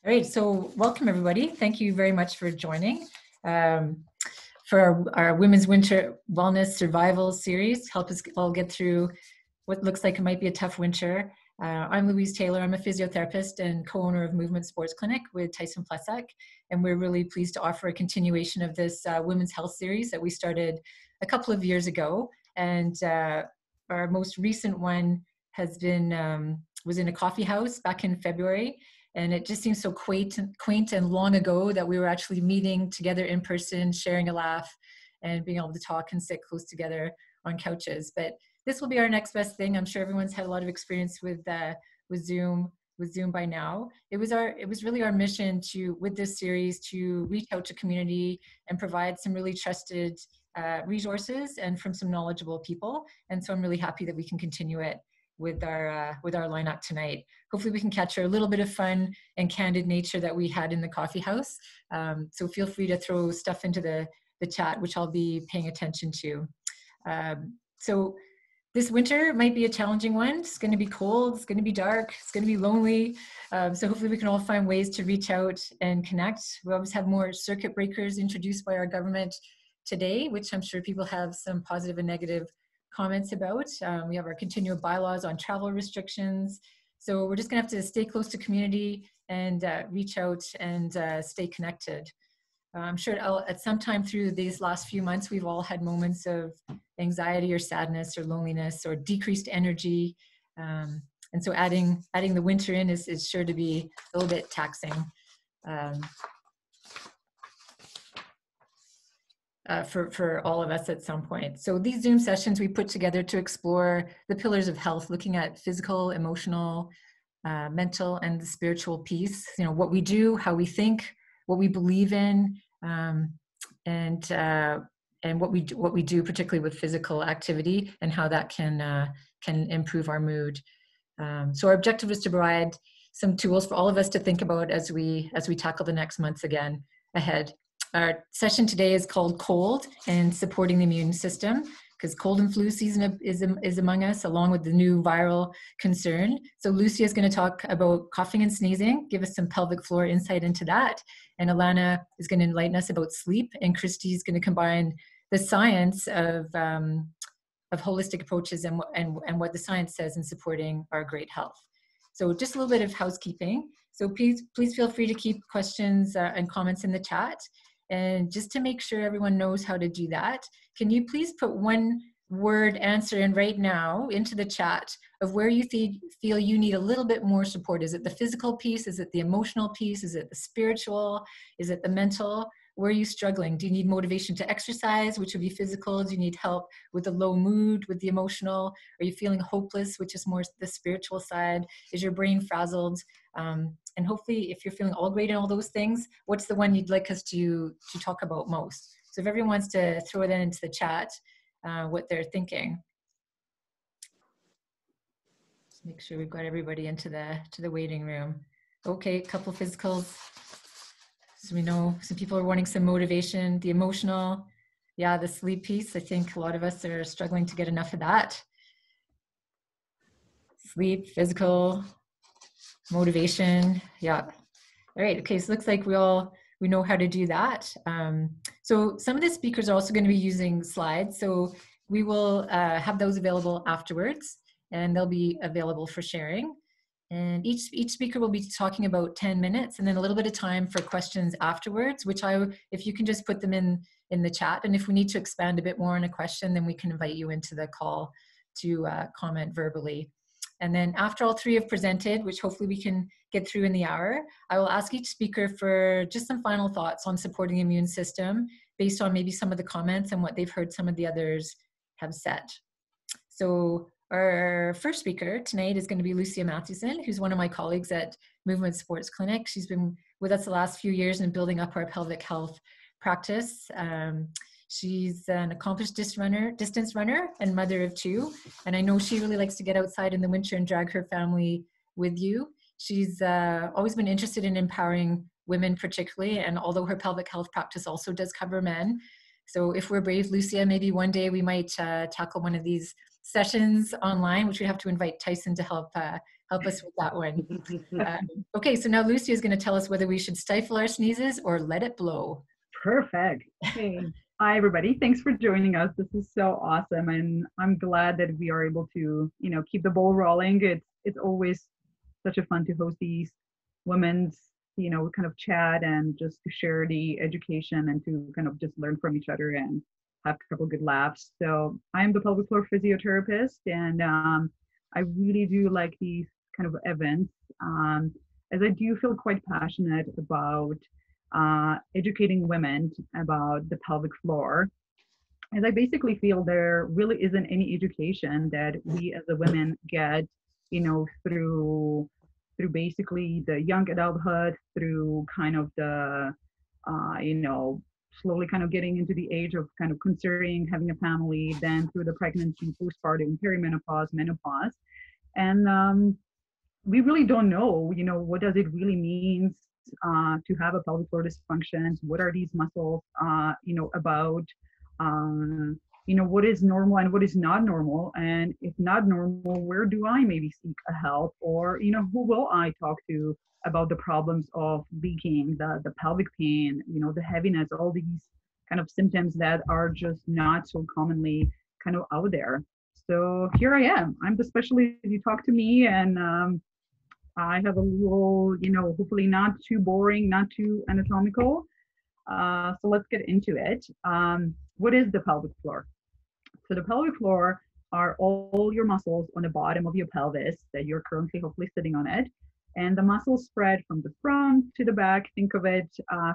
All right, so welcome everybody. Thank you very much for joining for our Women's Winter Wellness Survival Series. Help us all get through what looks like it might be a tough winter. I'm Louise Taylor. I'm a physiotherapist and co-owner of Movement Sports Clinic with Tyson Plesak, and we're really pleased to offer a continuation of this Women's Health Series that we started a couple of years ago. And our most recent one has been was in a coffee house back in February. And it just seems so quaint and long ago that we were actually meeting together in person, sharing a laugh, and being able to talk and sit close together on couches. But this will be our next best thing. I'm sure everyone's had a lot of experience with Zoom by now. It was really our mission with this series to reach out to community and provide some really trusted resources and from some knowledgeable people. And so I'm really happy that we can continue it with our lineup tonight. Hopefully we can capture a little bit of fun and candid nature that we had in the coffee house. So feel free to throw stuff into the chat, which I'll be paying attention to. So this winter might be a challenging one. It's going to be cold, it's going to be dark, it's going to be lonely. So hopefully we can all find ways to reach out and connect. We always have more circuit breakers introduced by our government today, which I'm sure people have some positive and negative comments about. We have our continual bylaws on travel restrictions. So we're just gonna have to stay close to community and reach out and stay connected. I'm sure at some time through these last few months, we've all had moments of anxiety or sadness or loneliness or decreased energy. And so adding the winter in is sure to be a little bit taxing. For all of us at some point. So these Zoom sessions we put together to explore the pillars of health, looking at physical, emotional, mental, and the spiritual piece. You know, what we do, how we think, what we believe in, and what we do, particularly with physical activity, and how that can improve our mood. So our objective is to provide some tools for all of us to think about as we tackle the next months ahead. Our session today is called Cold and Supporting the Immune System, because cold and flu season is among us, along with the new viral concern. So Lucia is going to talk about coughing and sneezing, give us some pelvic floor insight into that. And Alana is going to enlighten us about sleep. And Christy is going to combine the science of holistic approaches and what the science says in supporting our great health. So just a little bit of housekeeping. So please feel free to keep questions and comments in the chat. And just to make sure everyone knows how to do that, can you please put one word answer in right now into the chat of where you feel you need a little bit more support? Is it the physical piece? Is it the emotional piece? Is it the spiritual? Is it the mental? Where are you struggling? Do you need motivation to exercise, which would be physical? Do you need help with the low mood, with the emotional? Are you feeling hopeless, which is more the spiritual side? Is your brain frazzled? And hopefully, if you're feeling all great in all those things, what's the one you'd like us to talk about most? So if everyone wants to throw that into the chat, what they're thinking. Just make sure we've got everybody into the waiting room. Okay, a couple physicals. So we know some people are wanting some motivation, the emotional, yeah, the sleep piece. I think a lot of us are struggling to get enough of that. Sleep, physical, motivation, yeah. All right, okay, so it looks like we know how to do that. So some of the speakers are also going to be using slides, so we will have those available afterwards, and they'll be available for sharing. And each speaker will be talking about 10 minutes and then a little bit of time for questions afterwards, which if you can just put them in the chat. And if we need to expand a bit more on a question, then we can invite you into the call to comment verbally. And then after all three have presented, which hopefully we can get through in the hour, I will ask each speaker for just some final thoughts on supporting the immune system based on maybe some of the comments and what they've heard some of the others have said. So our first speaker tonight is going to be Lucia Matheson, who's one of my colleagues at Movement Sports Clinic. She's been with us the last few years in building up our pelvic health practice. She's an accomplished distance runner and mother of two. And I know she really likes to get outside in the winter and drag her family with you. She's always been interested in empowering women particularly. And although her pelvic health practice also does cover men. So if we're brave, Lucia, maybe one day we might tackle one of these sessions online, which we have to invite Tyson to help help us with that one. Okay, so now Lucia is going to tell us whether we should stifle our sneezes or let it blow. Perfect. Hey, hi everybody. Thanks for joining us. This is so awesome, and I'm glad that we are able to, keep the ball rolling. It's always such a fun to host these women's, kind of chat and just to share the education and to kind of just learn from each other and have a couple good laughs. So I'm the pelvic floor physiotherapist, and I really do like these kind of events, as I do feel quite passionate about educating women about the pelvic floor, as I basically feel there really isn't any education that we as a women get, through basically the young adulthood, through kind of the, slowly kind of getting into the age of kind of considering having a family, then through the pregnancy, postpartum, perimenopause, menopause. And we really don't know, what does it really mean to have a pelvic floor dysfunction? What are these muscles, about? What is normal and what is not normal? And if not normal, where do I maybe seek a help? Or, who will I talk to about the problems of leaking, the pelvic pain, the heaviness, all these kind of symptoms that are just not so commonly kind of out there. So here I am. I'm the specialist. You talk to me, and I have a little, hopefully not too boring, not too anatomical. So let's get into it. What is the pelvic floor? So the pelvic floor are all your muscles on the bottom of your pelvis that you're currently hopefully sitting on it. And the muscles spread from the front to the back. Think of it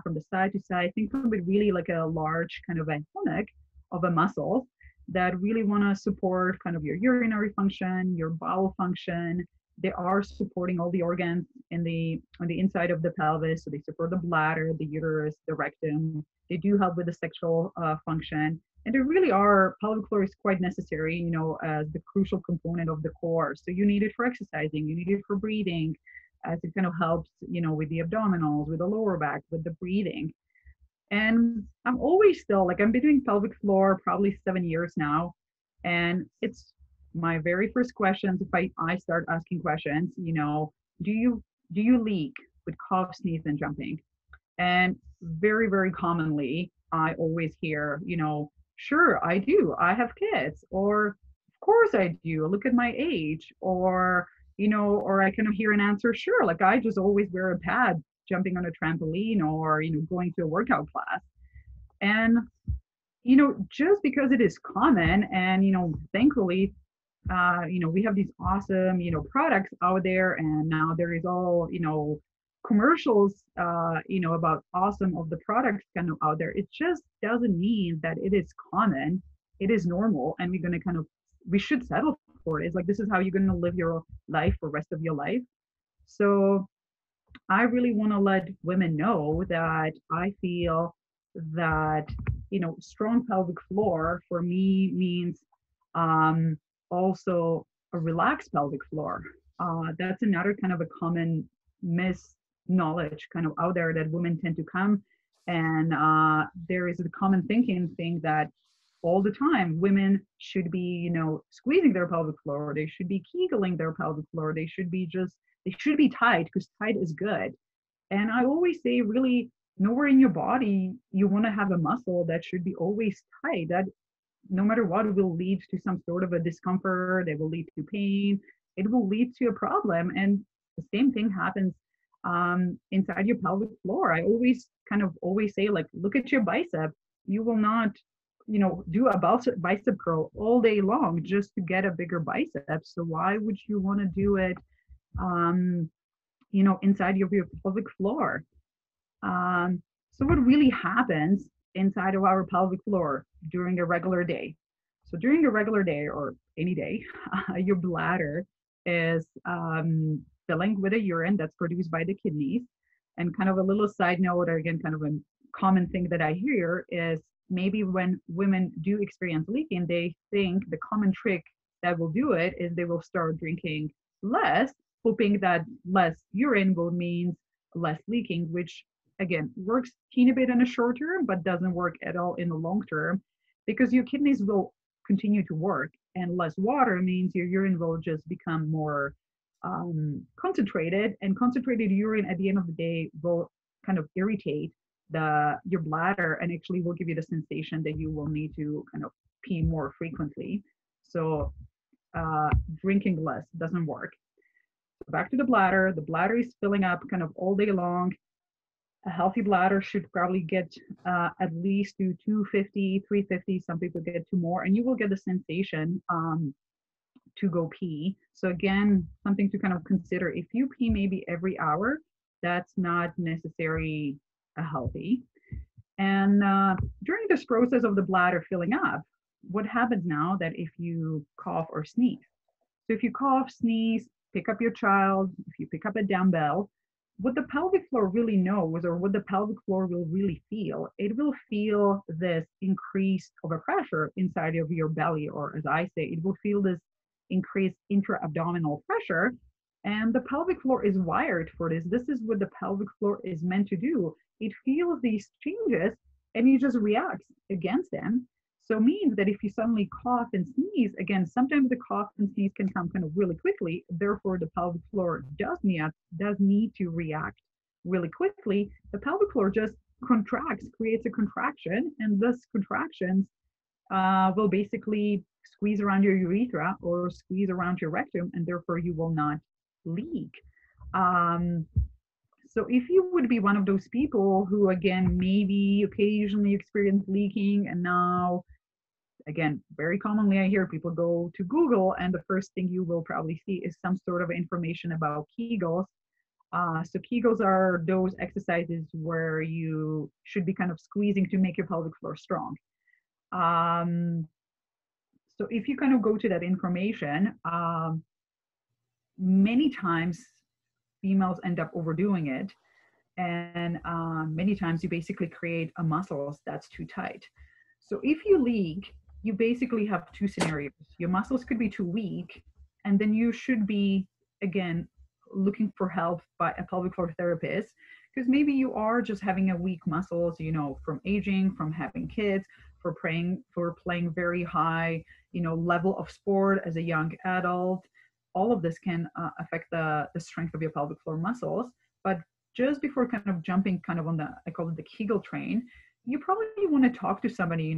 from the side to side. Think of it really like a large kind of a hammock of a muscle that really want to support kind of your urinary function, your bowel function. They are supporting all the organs on the inside of the pelvis. So they support the bladder, the uterus, the rectum. They do help with the sexual function. And they really are, pelvic floor is quite necessary, as the crucial component of the core. So you need it for exercising, you need it for breathing, as it kind of helps, with the abdominals, with the lower back, with the breathing. And I'm always still, like, I've been doing pelvic floor probably 7 years now. And it's my very first questions, if I start asking questions, do you leak with cough, sneeze, and jumping? And very, very commonly, I always hear, sure, I do. I have kids. Or, of course I do. Look at my age. Or, or I kind of hear an answer, sure, like I just always wear a pad jumping on a trampoline or, going to a workout class. And, just because it is common and, thankfully, we have these awesome, products out there, and now there is all, commercials, about awesome of the products kind of out there. It just doesn't mean that it is common. It is normal, and we should settle for it. It's like, this is how you're going to live your life for the rest of your life. So I really want to let women know that I feel that, strong pelvic floor for me means also a relaxed pelvic floor. That's another kind of a common knowledge kind of out there that women tend to come. And there is a common thinking thing that all the time women should be, squeezing their pelvic floor. They should be Kegeling their pelvic floor. They should be tight, because tight is good. And I always say, really, nowhere in your body you want to have a muscle that should be always tight. That no matter what will lead to some sort of a discomfort. It will lead to pain. It will lead to a problem. And the same thing happens inside your pelvic floor. I always say, like, look at your bicep. You will not, do a bicep curl all day long just to get a bigger bicep. So why would you want to do it, inside of your pelvic floor? So what really happens inside of our pelvic floor during a regular day? So during a regular day, or any day, your bladder is filling with a urine that's produced by the kidneys. And kind of a little side note, or again, kind of a common thing that I hear is, maybe when women do experience leaking, they think the common trick that will do it is they will start drinking less, hoping that less urine will mean less leaking, which again works teeny bit in the short term, but doesn't work at all in the long term, because your kidneys will continue to work, and less water means your urine will just become more concentrated, and concentrated urine at the end of the day will kind of irritate your bladder and actually will give you the sensation that you will need to kind of pee more frequently. So drinking less doesn't work. So back to the bladder. The bladder is filling up kind of all day long. A healthy bladder should probably get at least to 250, 350. Some people get to more, and you will get the sensation to go pee. So again, something to kind of consider. If you pee maybe every hour, that's not necessarily healthy. And during this process of the bladder filling up, what happens now that if you cough or sneeze? So if you cough, sneeze, pick up your child, if you pick up a dumbbell, what the pelvic floor really knows, or what the pelvic floor will really feel, it will feel this increased overpressure inside of your belly, or as I say, it will feel this increased intra-abdominal pressure. And the pelvic floor is wired for this. This is what the pelvic floor is meant to do. It feels these changes and it just reacts against them. So it means that if you suddenly cough and sneeze, again, sometimes the cough and sneeze can come kind of really quickly. Therefore, the pelvic floor does need to react really quickly. The pelvic floor just contracts, creates a contraction, and this contractions will basically squeeze around your urethra or squeeze around your rectum, and therefore you will not leak. So if you would be one of those people who, again, maybe occasionally experience leaking, and now, again, very commonly I hear people go to Google and the first thing you will probably see is some sort of information about Kegels. So Kegels are those exercises where you should be kind of squeezing to make your pelvic floor strong. So if you kind of go to that information, many times females end up overdoing it. And many times you basically create a muscle that's too tight. So if you leak, you basically have two scenarios. Your muscles could be too weak, and then you should be, again, looking for help by a pelvic floor therapist, because maybe you are just having a weak muscles, from aging, from having kids, for playing very high, level of sport as a young adult. All of this can affect the strength of your pelvic floor muscles. But just before kind of jumping kind of on I call it the Kegel train, you probably want to talk to somebody,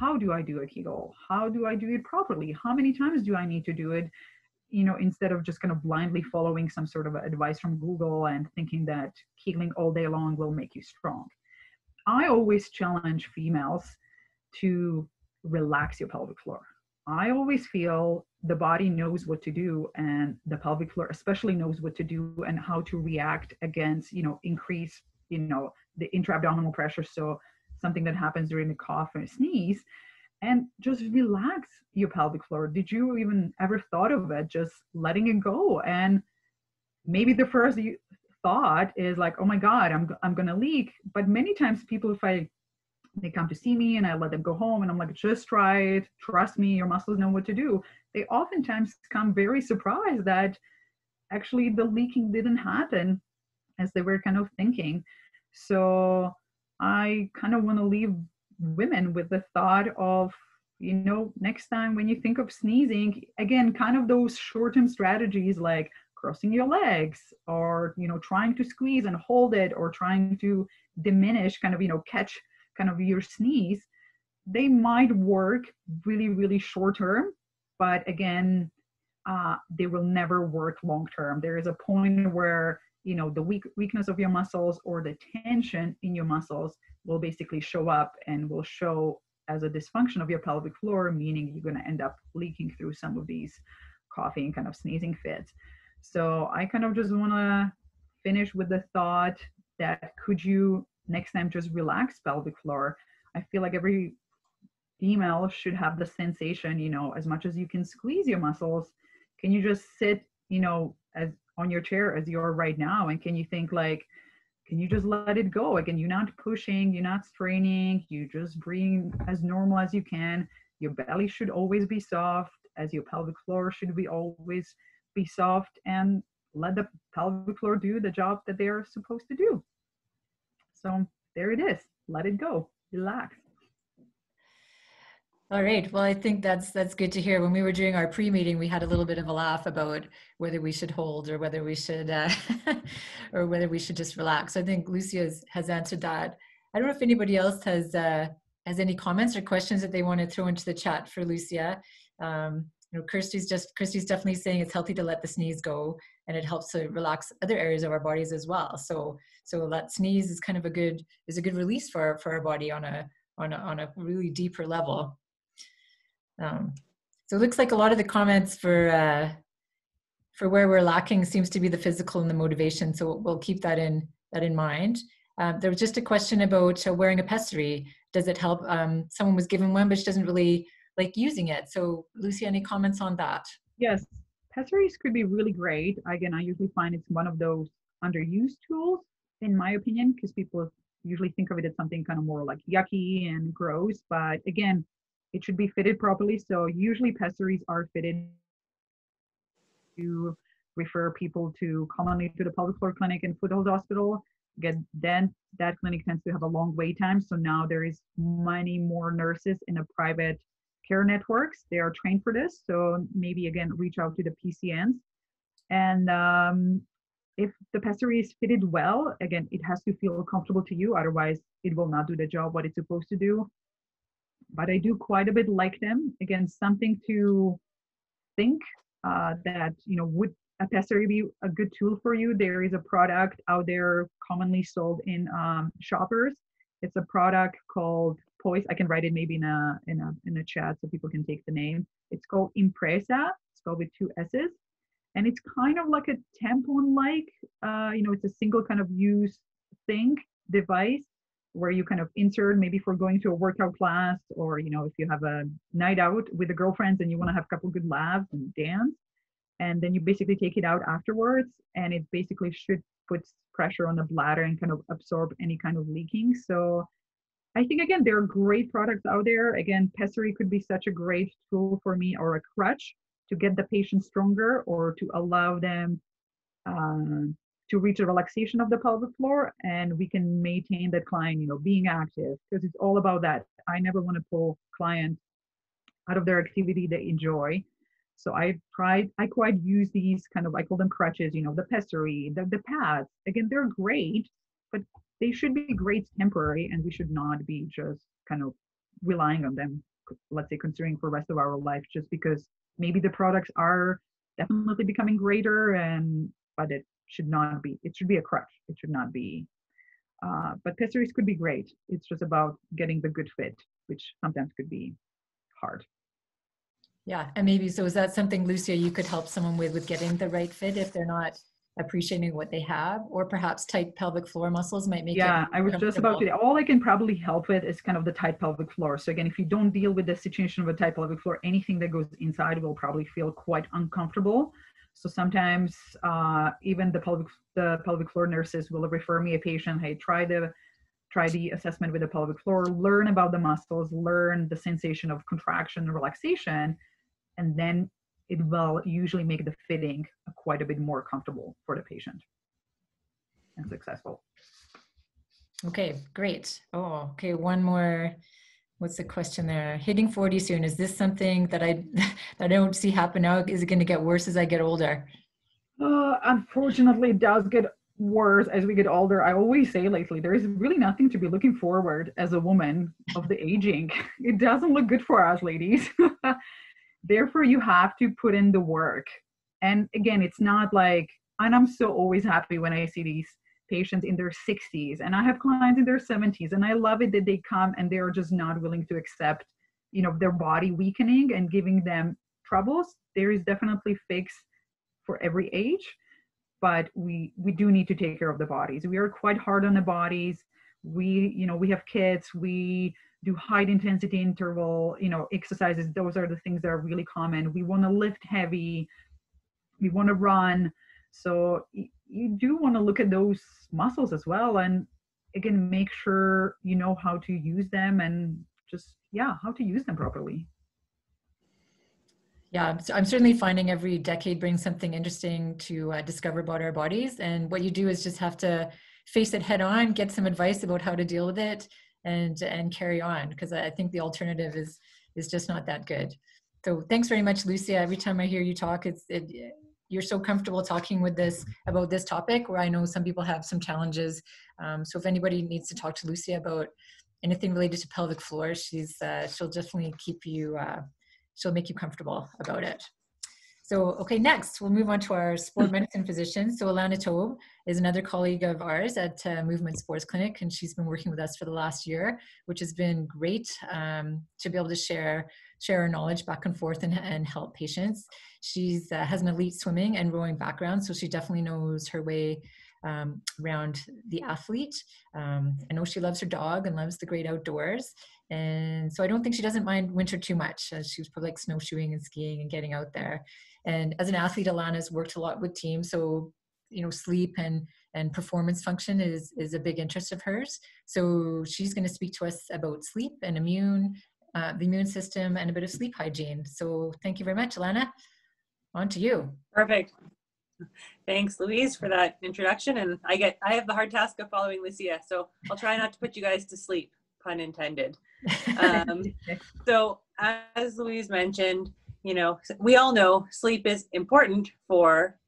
how do I do a Kegel? How do I do it properly? How many times do I need to do it? Instead of just kind of blindly following some sort of advice from Google and thinking that Kegling all day long will make you strong. I always challenge females to relax your pelvic floor. I always feel the body knows what to do, and the pelvic floor especially knows what to do and how to react against, increase, the intra-abdominal pressure. So something that happens during the cough or sneeze, and just relax your pelvic floor. Did you even ever thought of it? Just letting it go. And maybe the first thought is like, oh my God, I'm going to leak. But many times people, they come to see me and I let them go home and I'm like, just try it. Trust me, your muscles know what to do. They oftentimes come very surprised that actually the leaking didn't happen as they were kind of thinking. So I kind of want to leave women with the thought of, next time when you think of sneezing, again, kind of those short-term strategies like crossing your legs or, trying to squeeze and hold it, or trying to diminish, kind of, catch kind of your sneeze, they might work really, really short term, but again, they will never work long term. There is a point where, the weakness of your muscles or the tension in your muscles will basically show up and will show as a dysfunction of your pelvic floor, meaning you're going to end up leaking through some of these coughing, kind of sneezing fits. So I kind of just want to finish with the thought that could you next time just relax pelvic floor. I feel like every female should have the sensation, as much as you can squeeze your muscles, can you just sit, as on your chair as you are right now, and can you think like, can you just let it go? Again, you're not pushing, you're not straining, you just breathe as normal as you can. Your belly should always be soft, as your pelvic floor should always be soft, and let the pelvic floor do the job that they are supposed to do. So there it is. Let it go. Relax. All right. Well, I think that's good to hear. When we were doing our pre-meeting, we had a little bit of a laugh about whether we should hold or whether we should or whether we should just relax. So I think Lucia has answered that. I don't know if anybody else has any comments or questions that they want to throw into the chat for Lucia. Christy's definitely saying it's healthy to let the sneeze go, and it helps to relax other areas of our bodies as well. So that sneeze is kind of a good release for our body on a really deeper level. So it looks like a lot of the comments for where we're lacking seems to be the physical and the motivation. So we'll keep that in mind. There was just a question about wearing a pessary. Does it help? Someone was given one, but she doesn't really like using it. So Lucy, any comments on that? Yes, pessaries could be really great. Again, I usually find it's one of those underused tools, in my opinion, because people usually think of it as something kind of more like yucky and gross. But again, it should be fitted properly. So usually pessaries are fitted to refer people to commonly to the pelvic floor clinic and Foothill Hospital. Then that clinic tends to have a long wait time. So now there is many more nurses in a private care networks. They are trained for this. So maybe again, reach out to the PCNs. And if the pessary is fitted well, again, it has to feel comfortable to you. Otherwise, it will not do the job what it's supposed to do. But I do quite a bit like them. Again, something to think that, would a pessary be a good tool for you? There is a product out there commonly sold in shoppers. It's a product called Poise. I can write it maybe in a chat so people can take the name. It's called Impresa. It's spelled with 2 S's. And it's kind of like a tampon-like, it's a single kind of use device where you kind of insert maybe for going to a workout class, or, if you have a night out with the girlfriends and you want to have a couple good laughs and dance. And then you basically take it out afterwards, and it basically should put pressure on the bladder and kind of absorb any kind of leaking. So I think, again, there are great products out there. Again, pessary could be such a great tool for me, or a crutch to get the patient stronger, or to allow them to reach a relaxation of the pelvic floor, and we can maintain that client, being active, because it's all about that. I never want to pull clients out of their activity they enjoy. So I quite use these kind of, I call them crutches, the pessary, the pads. Again, they're great, but they should be great temporary, and we should not be just kind of relying on them, let's say, considering for the rest of our life, just because maybe the products are definitely becoming greater, but it should not be. It should be a crutch. It should not be. But pessaries could be great. It's just about getting the good fit, which sometimes could be hard. Yeah, and maybe, so is that something, Lucia, you could help someone with getting the right fit if they're not appreciating what they have, or perhaps tight pelvic floor muscles might make it. Yeah, I was just about to. All I can probably help with is kind of the tight pelvic floor. So again, if you don't deal with the situation of a tight pelvic floor, anything that goes inside will probably feel quite uncomfortable. So sometimes even the pelvic floor nurses will refer me a patient, hey, try the assessment with the pelvic floor, learn about the muscles, learn the sensation of contraction and relaxation, and then it will usually make the fitting quite a bit more comfortable for the patient and successful. Okay, great. Oh, okay, one more. What's the question there? Hitting 40 soon. Is this something that I don't see happen now? Is it going to get worse as I get older? Unfortunately, it does get worse as we get older. I always say lately, there is really nothing to be looking forward as a woman of the aging. It doesn't look good for us, ladies. Therefore, you have to put in the work. And again, it's not like, and I'm so always happy when I see these patients in their 60s, and I have clients in their 70s, and I love it that they come and they're just not willing to accept, their body weakening and giving them troubles. There is definitely fix for every age, but we do need to take care of the bodies. We are quite hard on the bodies. We have kids. We do high intensity interval, exercises. Those are the things that are really common. We want to lift heavy. We want to run. So you do want to look at those muscles as well. And again, make sure you know how to use them, and just, how to use them properly. Yeah, so I'm certainly finding every decade brings something interesting to discover about our bodies. And what you do is just have to face it head on, get some advice about how to deal with it, and carry on. Because I think the alternative is just not that good. So thanks very much, Lucia. Every time I hear you talk, you're so comfortable talking about this topic, where I know some people have some challenges. So if anybody needs to talk to Lucia about anything related to pelvic floor, she'll definitely she'll make you comfortable about it. So, okay, next we'll move on to our sport medicine physician. So Alana Tobe is another colleague of ours at Movement Sports Clinic, and she's been working with us for the last year, which has been great to be able to share her knowledge back and forth and help patients. She's has an elite swimming and rowing background, so she definitely knows her way around the athlete. I know she loves her dog and loves the great outdoors. And so I don't think she doesn't mind winter too much. She was probably like snowshoeing and skiing and getting out there. And as an athlete, Alana's worked a lot with teams. So, sleep and performance function is a big interest of hers. So she's going to speak to us about sleep and the immune system and a bit of sleep hygiene. So thank you very much, Alana. On to you. Perfect. Thanks, Louise, for that introduction. And I have the hard task of following Lucia, so I'll try not to put you guys to sleep, pun intended. So as Louise mentioned, we all know sleep is important for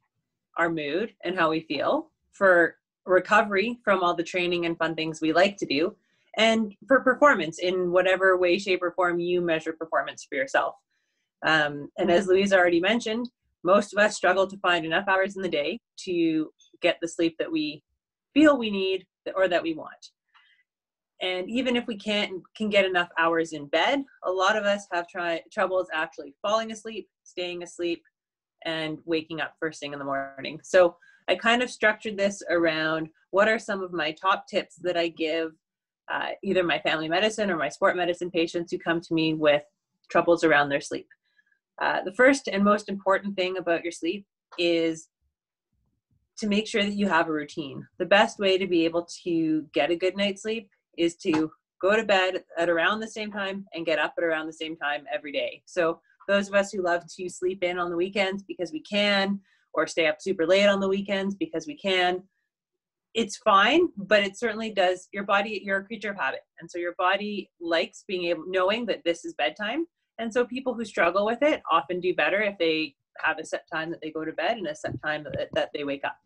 our mood and how we feel, for recovery from all the training and fun things we like to do, and for performance in whatever way, shape, or form you measure performance for yourself. And as Louise already mentioned, most of us struggle to find enough hours in the day to get the sleep that we feel we need or that we want. And even if we can get enough hours in bed, a lot of us have troubles actually falling asleep, staying asleep, and waking up first thing in the morning. So I kind of structured this around what are some of my top tips that I give either my family medicine or my sport medicine patients who come to me with troubles around their sleep. The first and most important thing about your sleep is to make sure that you have a routine. The best way to be able to get a good night's sleep is to go to bed at around the same time and get up at around the same time every day. So those of us who love to sleep in on the weekends because we can, or stay up super late on the weekends because we can, it's fine, but it certainly does, you're a creature of habit. And so your body likes knowing that this is bedtime. And so people who struggle with it often do better if they have a set time that they go to bed and a set time that they wake up.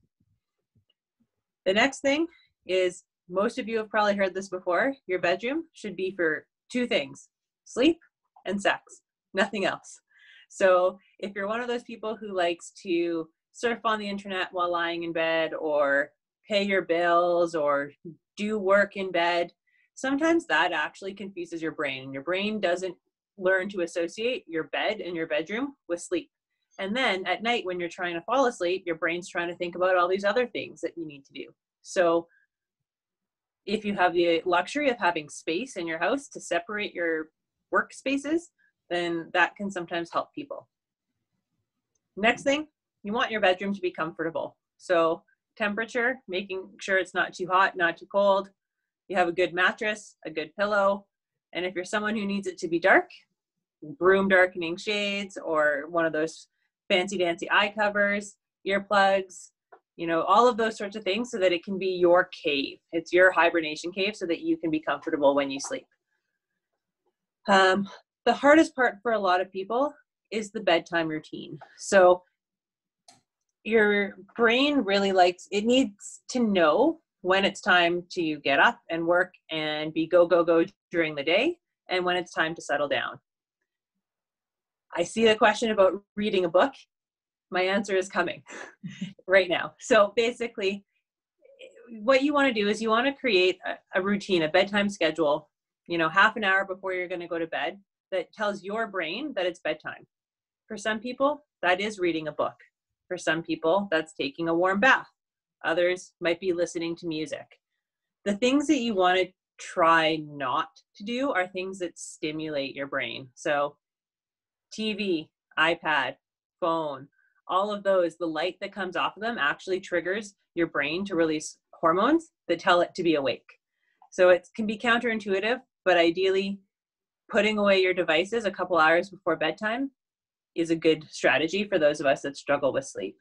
The next thing is, most of you have probably heard this before, your bedroom should be for two things: sleep and sex, nothing else. So if you're one of those people who likes to surf on the internet while lying in bed, or pay your bills, or do work in bed, sometimes that actually confuses your brain, and your brain doesn't learn to associate your bed and your bedroom with sleep. And then at night when you're trying to fall asleep, your brain's trying to think about all these other things that you need to do. So if you have the luxury of having space in your house to separate your workspaces, then that can sometimes help people. Next thing, you want your bedroom to be comfortable. So temperature, making sure it's not too hot, not too cold. You have a good mattress, a good pillow. And if you're someone who needs it to be dark, room darkening shades, or one of those fancy dancy eye covers, earplugs, all of those sorts of things, so that it can be your cave. It's your hibernation cave so that you can be comfortable when you sleep. The hardest part for a lot of people is the bedtime routine. So your brain really needs to know when it's time to get up and work and be go, go, go during the day, and when it's time to settle down. I see the question about reading a book. My answer is coming right now. So basically, what you want to do is you want to create a routine, a bedtime schedule, half an hour before you're going to go to bed, that tells your brain that it's bedtime. For some people, that is reading a book. For some people, that's taking a warm bath. Others might be listening to music. The things that you want to try not to do are things that stimulate your brain. So TV, iPad, phone, all of those, the light that comes off of them actually triggers your brain to release hormones that tell it to be awake. So it can be counterintuitive, but ideally putting away your devices a couple hours before bedtime is a good strategy for those of us that struggle with sleep.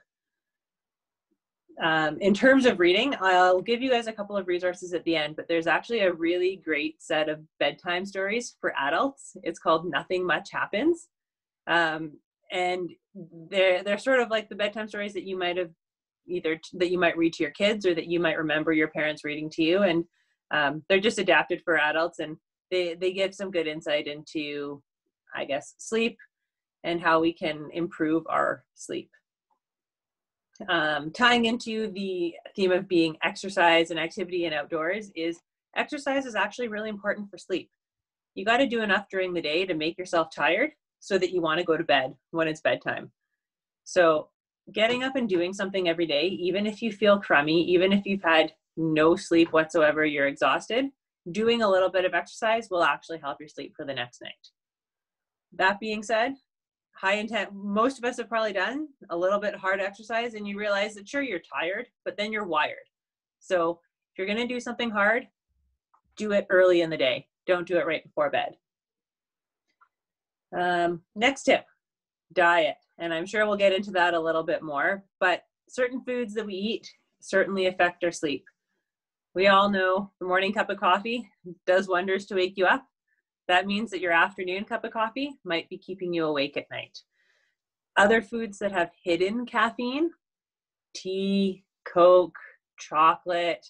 In terms of reading, I'll give you guys a couple of resources at the end, but there's actually a really great set of bedtime stories for adults. It's called Nothing Much Happens. And they're sort of like the bedtime stories that you might have that you might read to your kids, or that you might remember your parents reading to you. And they're just adapted for adults, and they give some good insight into, I guess, sleep and how we can improve our sleep. Tying into the theme of being exercise and activity and outdoors, is exercise is actually really important for sleep. You got to do enough during the day to make yourself tired so that you want to go to bed when it's bedtime. So getting up and doing something every day, even if you feel crummy, even if you've had no sleep whatsoever, you're exhausted, doing a little bit of exercise will actually help your sleep for the next night. That being said, high intent, most of us have probably done a little bit hard exercise, and you realize that sure, you're tired, but then you're wired. So if you're going to do something hard, do it early in the day. Don't do it right before bed. Next tip, diet. And I'm sure we'll get into that a little bit more, but certain foods that we eat certainly affect our sleep. We all know the morning cup of coffee does wonders to wake you up. That means that your afternoon cup of coffee might be keeping you awake at night. Other foods that have hidden caffeine, tea, Coke, chocolate.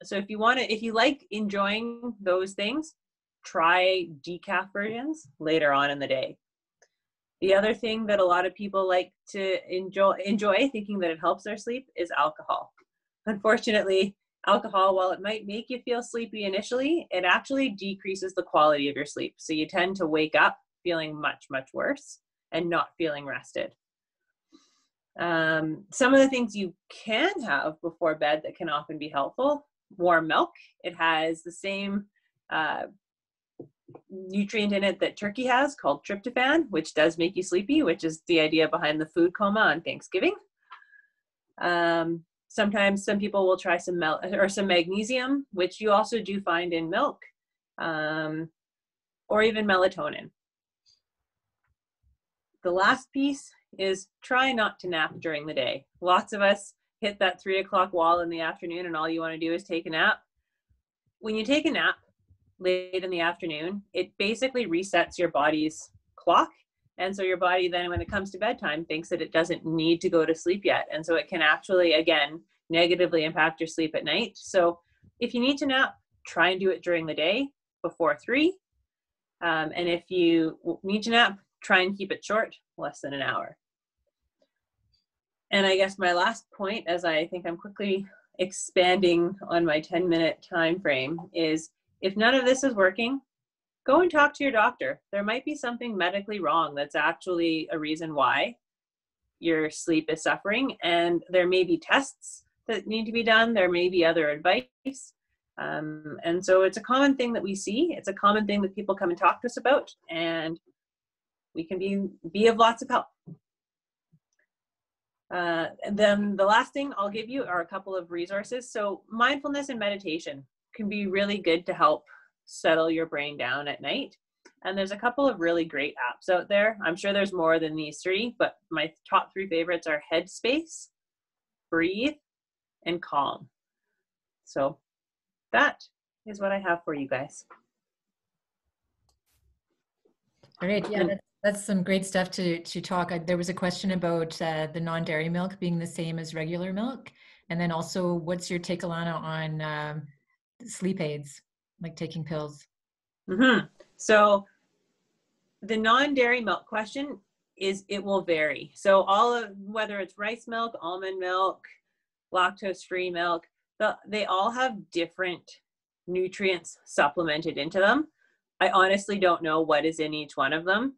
So if you like enjoying those things, try decaf versions later on in the day. The other thing that a lot of people like to enjoy thinking that it helps their sleep is alcohol. Unfortunately, alcohol, while it might make you feel sleepy initially, it actually decreases the quality of your sleep. So you tend to wake up feeling much, much worse and not feeling rested. Some of the things you can have before bed that can often be helpful: warm milk. It has the same nutrient in it that turkey has, called tryptophan, which does make you sleepy, which is the idea behind the food coma on Thanksgiving. Sometimes some people will try some magnesium, which you also do find in milk, or even melatonin. The last piece is try not to nap during the day. Lots of us hit that 3 o'clock wall in the afternoon, and all you want to do is take a nap. When you take a nap late in the afternoon, it basically resets your body's clock. And so your body then, when it comes to bedtime, thinks that it doesn't need to go to sleep yet. And so it can actually, again, negatively impact your sleep at night. So if you need to nap, try and do it during the day before 3. And if you need to nap, try and keep it short, less than an hour. And I guess my last point, as I think I'm quickly expanding on my 10-minute time frame, is if none of this is working, go and talk to your doctor. There might be something medically wrong that's actually a reason why your sleep is suffering, and there may be tests that need to be done. There may be other advice. And so it's a common thing that we see. It's a common thing that people come and talk to us about, and we can be of lots of help. And then the last thing I'll give you are a couple of resources. So mindfulness and meditation can be really good to help settle your brain down at night. And there's a couple of really great apps out there. I'm sure there's more than these 3, but my top 3 favorites are Headspace, Breathe, and Calm. So that is what I have for you guys. All right, yeah, that's some great stuff to talk. There was a question about the non-dairy milk being the same as regular milk. And then also, what's your take, Alana, on sleep aids, like taking pills? Mm-hmm. So the non-dairy milk question is, it will vary. So whether it's rice milk, almond milk, lactose-free milk, they all have different nutrients supplemented into them. I honestly don't know what is in each one of them.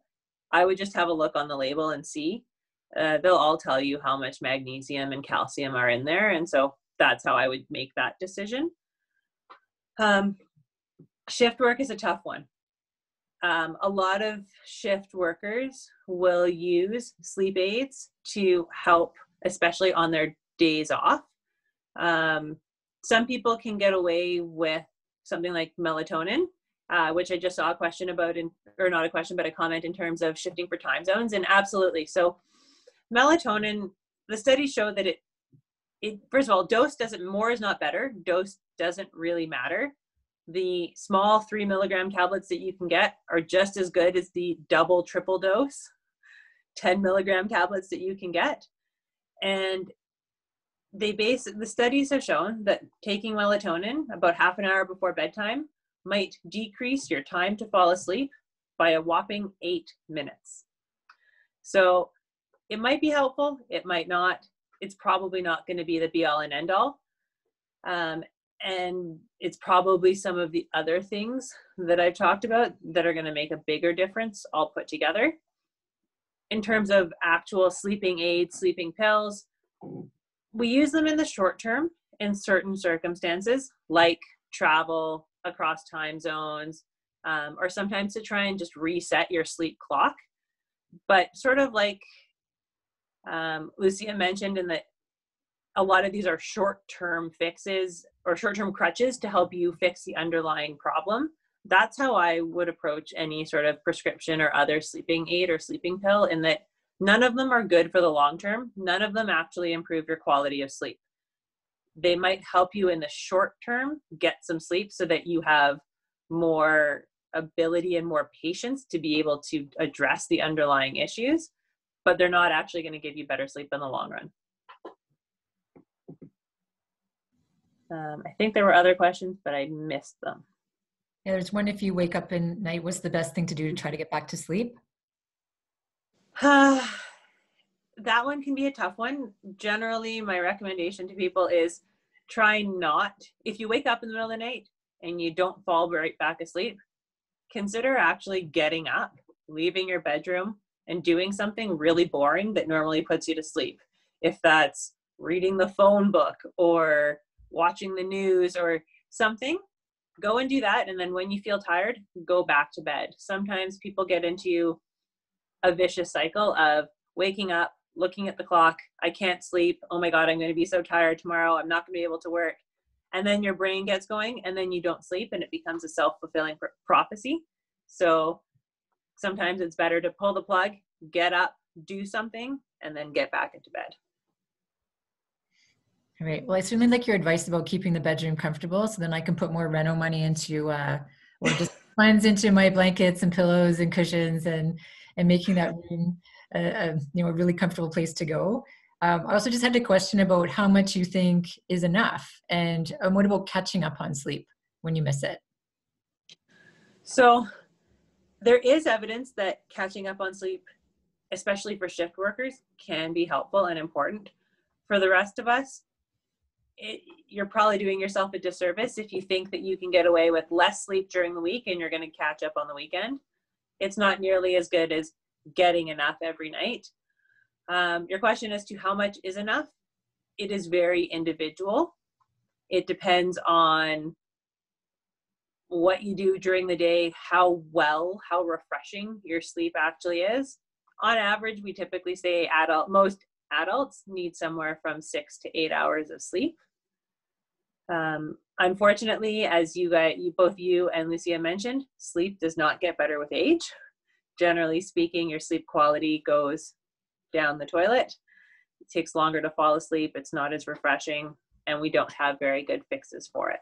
I would just have a look on the label and see. They'll all tell you how much magnesium and calcium are in there. And so that's how I would make that decision. Shift work is a tough one. A lot of shift workers will use sleep aids to help, especially on their days off. Some people can get away with something like melatonin, which I just saw a question about, or not a question, but a comment in terms of shifting for time zones. And absolutely. So melatonin, the studies show that it first of all, more is not better. Dose doesn't really matter. The small 3 milligram tablets that you can get are just as good as the double, triple dose 10 milligram tablets that you can get. And the studies have shown that taking melatonin about half an hour before bedtime might decrease your time to fall asleep by a whopping 8 minutes. So it might be helpful, it might not. It's probably not going to be the be all and end all. And it's probably some of the other things that I've talked about that are going to make a bigger difference all put together. In terms of actual sleeping aids, sleeping pills, we use them in the short term in certain circumstances, like travel across time zones, or sometimes to try and just reset your sleep clock. But sort of like Lucia mentioned, in that a lot of these are short-term fixes or short-term crutches to help you fix the underlying problem. That's how I would approach any sort of prescription or other sleeping aid or sleeping pill, in that none of them are good for the long term. None of them actually improve your quality of sleep. They might help you in the short term get some sleep so that you have more ability and more patience to be able to address the underlying issues, but they're not actually going to give you better sleep in the long run. I think there were other questions, but I missed them. Yeah, there's one, if you wake up in night, what's the best thing to do to try to get back to sleep? That one can be a tough one. Generally, my recommendation to people is try not, if you wake up in the middle of the night and you don't fall right back asleep, consider actually getting up, leaving your bedroom and doing something really boring that normally puts you to sleep. If that's reading the phone book or watching the news or something, go and do that. And then when you feel tired, go back to bed. Sometimes people get into a vicious cycle of waking up, looking at the clock, I can't sleep, oh my God, I'm going to be so tired tomorrow, I'm not going to be able to work. And then your brain gets going and then you don't sleep and it becomes a self-fulfilling prophecy. So sometimes it's better to pull the plug, get up, do something, and then get back into bed. All right. Well, I certainly like your advice about keeping the bedroom comfortable, so then I can put more reno money into, or just funds into my blankets and pillows and cushions, and making that room a really comfortable place to go. I also just had a question about how much you think is enough, and what about catching up on sleep when you miss it? So there is evidence that catching up on sleep, especially for shift workers, can be helpful and important. For the rest of us, you're probably doing yourself a disservice if you think that you can get away with less sleep during the week and you're going to catch up on the weekend. It's not nearly as good as getting enough every night. Your question as to how much is enough, it is very individual. It depends on what you do during the day, how refreshing your sleep actually is. On average, we typically say most adults need somewhere from 6 to 8 hours of sleep. Unfortunately, as both you and Lucia mentioned, sleep does not get better with age. Generally speaking, your sleep quality goes down the toilet. It takes longer to fall asleep. It's not as refreshing, and we don't have very good fixes for it.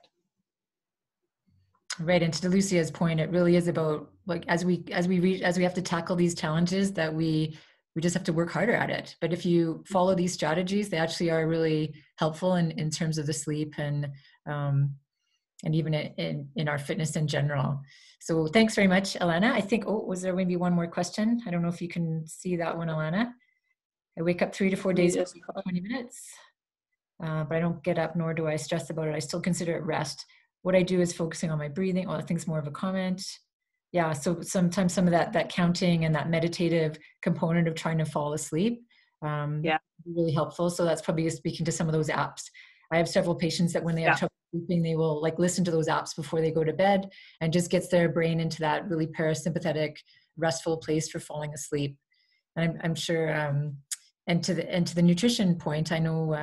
Right, and to Lucia's point, it really is about, like, as we have to tackle these challenges, that we just have to work harder at it. But if you follow these strategies, they actually are really helpful in terms of the sleep and even in our fitness in general. So thanks very much, Alana. I think, was there maybe one more question? I don't know if you can see that one, Alana. I wake up 3 to 4 days, 20 minutes, but I don't get up, nor do I stress about it. I still consider it rest. What I do is focusing on my breathing. I think it's more of a comment. Yeah, so sometimes some of that counting and that meditative component of trying to fall asleep, really helpful. So that's probably speaking to some of those apps. I have several patients that when they have trouble sleeping, they will listen to those apps before they go to bed, and just gets their brain into that really parasympathetic, restful place for falling asleep. And I'm sure, and to the nutrition point, I know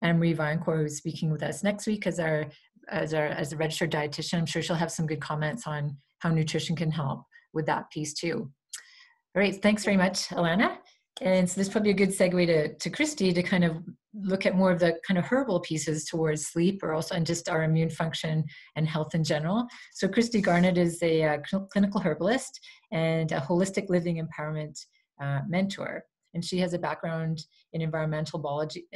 Anne-Marie Vaillancourt, who's speaking with us next week as a registered dietitian. I'm sure she'll have some good comments on how nutrition can help with that piece too. All right, thanks very much, Alana. And so this is probably a good segue to Christy to kind of look at more of the kind of herbal pieces towards sleep, or also and just our immune function and health in general. So Christy Garnett is a clinical herbalist and a holistic living empowerment mentor. And she has a background in environmental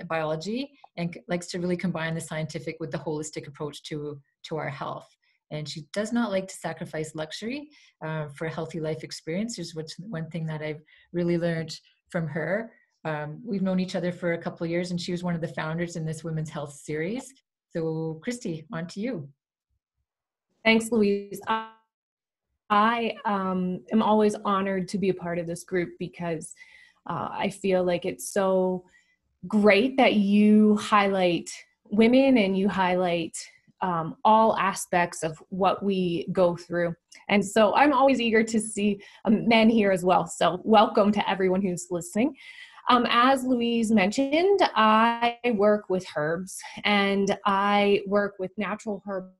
biology and likes to really combine the scientific with the holistic approach to our health. And she does not like to sacrifice luxury for a healthy life experience. There's one thing that I've really learned from her. We've known each other for a couple of years, and she was one of the founders in this Women's Health series. So Christy, on to you. Thanks, Louise. I am always honored to be a part of this group because I feel like it's so great that you highlight women and you highlight all aspects of what we go through. And so I'm always eager to see men here as well. So welcome to everyone who's listening. As Louise mentioned, I work with herbs and I work with natural herbal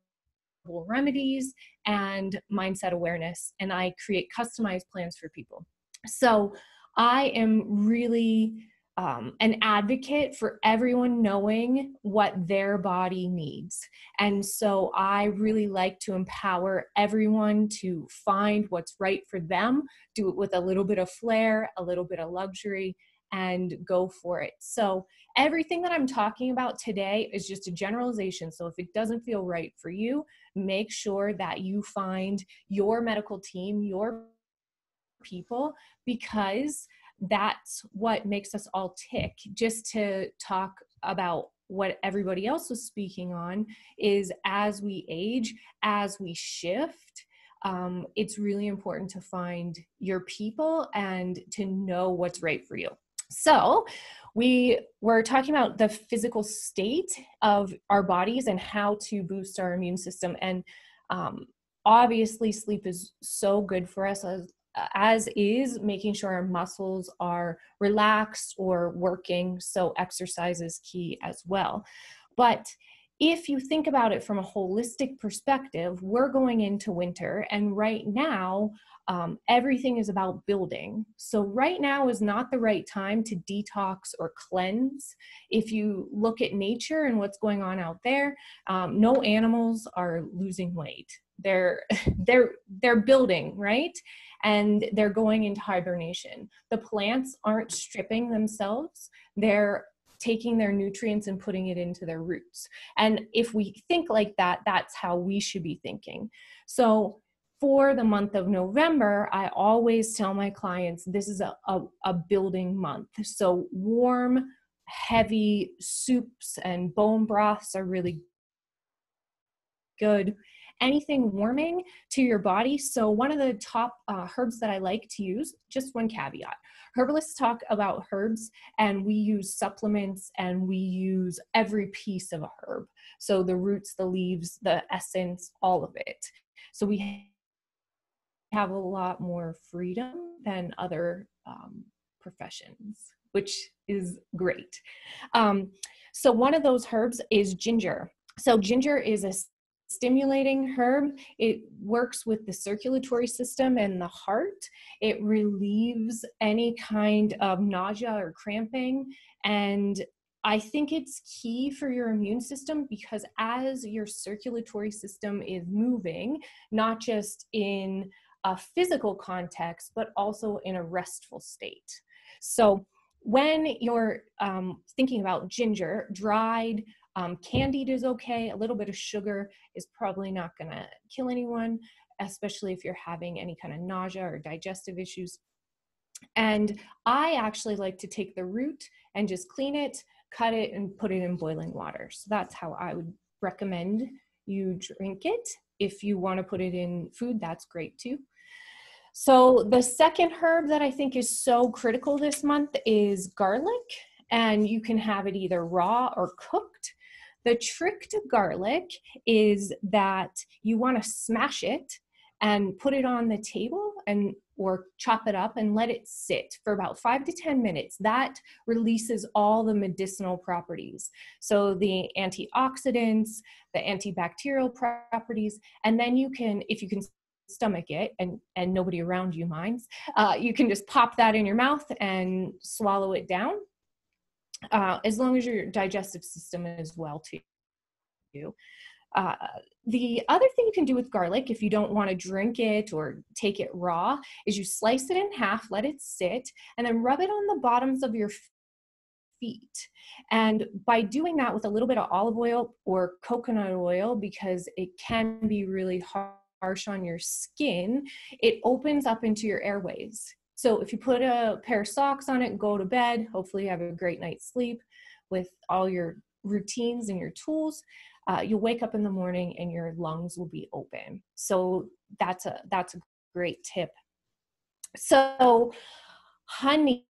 remedies and mindset awareness, and I create customized plans for people. So I am really an advocate for everyone knowing what their body needs. And so I really like to empower everyone to find what's right for them, do it with a little bit of flair, a little bit of luxury, and go for it. So everything that I'm talking about today is just a generalization. So if it doesn't feel right for you, make sure that you find your medical team, your people, because that's what makes us all tick. Just to talk about what everybody else was speaking on is as we age, as we shift, it's really important to find your people and to know what's right for you. So we were talking about the physical state of our bodies and how to boost our immune system. And obviously sleep is so good for us, as is making sure our muscles are relaxed or working. So exercise is key as well. But if you think about it from a holistic perspective, we're going into winter, and right now, everything is about building. So right now is not the right time to detox or cleanse. If you look at nature and what's going on out there, no animals are losing weight. They're building, right? And they're going into hibernation. The plants aren't stripping themselves. They're taking their nutrients and putting it into their roots. And if we think like that, that's how we should be thinking. So for the month of November, I always tell my clients, this is a building month. So warm, heavy soups and bone broths are really good. Anything warming to your body. So one of the top herbs that I like to use, just one caveat. Herbalists talk about herbs and we use supplements and we use every piece of a herb. So the roots, the leaves, the essence, all of it. So we have a lot more freedom than other professions, which is great. So one of those herbs is ginger. So ginger is a stimulating herb. It works with the circulatory system and the heart. It relieves any kind of nausea or cramping. And I think it's key for your immune system because as your circulatory system is moving, not just in a physical context, but also in a restful state. So when you're thinking about ginger, dried, candied is okay. A little bit of sugar is probably not going to kill anyone, especially if you're having any kind of nausea or digestive issues. And I actually like to take the root and just clean it, cut it, and put it in boiling water. So that's how I would recommend you drink it. If you want to put it in food, that's great too. So the second herb that I think is so critical this month is garlic, and you can have it either raw or cooked. The trick to garlic is that you want to smash it and put it on the table or chop it up and let it sit for about 5 to 10 minutes. That releases all the medicinal properties. So the antioxidants, the antibacterial properties, and then you can, if you can stomach it, and nobody around you minds, you can just pop that in your mouth and swallow it down, as long as your digestive system is well too. The other thing you can do with garlic, if you don't want to drink it or take it raw, is you slice it in half, let it sit, and then rub it on the bottoms of your feet. And by doing that with a little bit of olive oil or coconut oil, because it can be really harsh on your skin, it opens up into your airways. So if you put a pair of socks on it and go to bed, hopefully you have a great night's sleep with all your routines and your tools, you'll wake up in the morning and your lungs will be open. So that's a great tip. So honey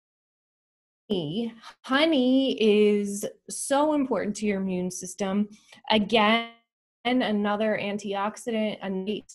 is so important to your immune system. Again, another antioxidant, a neat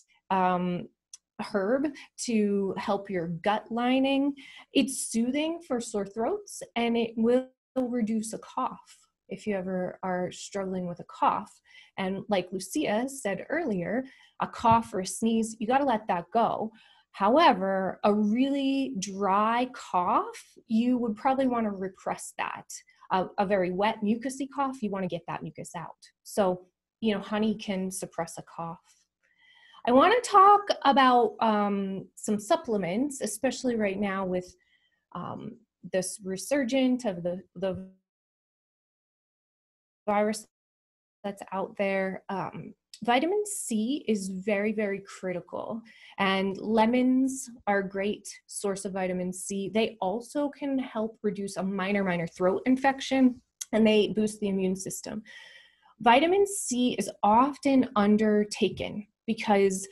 herb to help your gut lining. It's soothing for sore throats, and it will reduce a cough if you ever are struggling with a cough. And like Lucia said earlier, a cough or a sneeze, you got to let that go. However, a really dry cough, you would probably want to repress that. A very wet, mucousy cough, you want to get that mucus out. So, honey can suppress a cough. I want to talk about some supplements, especially right now with this resurgence of the virus that's out there. Vitamin C is very, very critical, and lemons are a great source of vitamin C. They also can help reduce a minor throat infection, and they boost the immune system. Vitamin C is often undertaken because